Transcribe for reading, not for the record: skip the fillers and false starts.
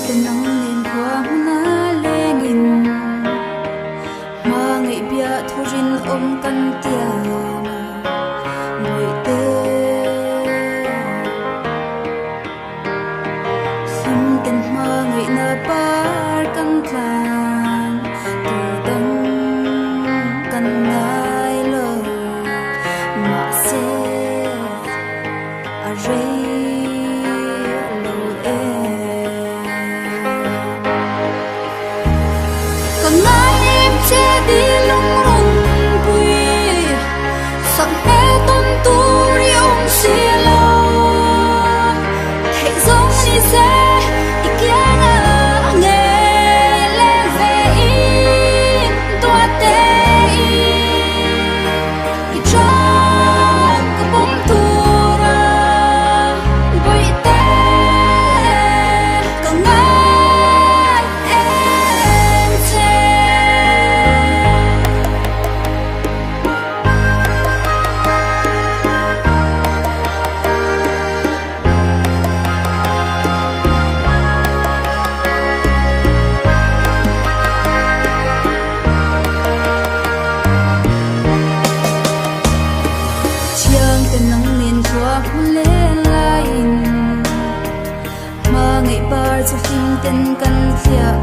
Tình nắng lên thoáng na lên mà ngày bia thu rin ôm căn tia ngồi tê sim tình mà ngày na par căn thang từ đắng căn ngai lơ mà se a rei đi lung rung bùi sắc mê tôn tu riêng xì lâu hãy giống như xe ý kia ngờ nghề lên về in tua tê ý trong cái bóng tu ra bùi tê còn ngái em chê nắng lên thoáng lên lại mà ngày bar cho phim tên căn thiệp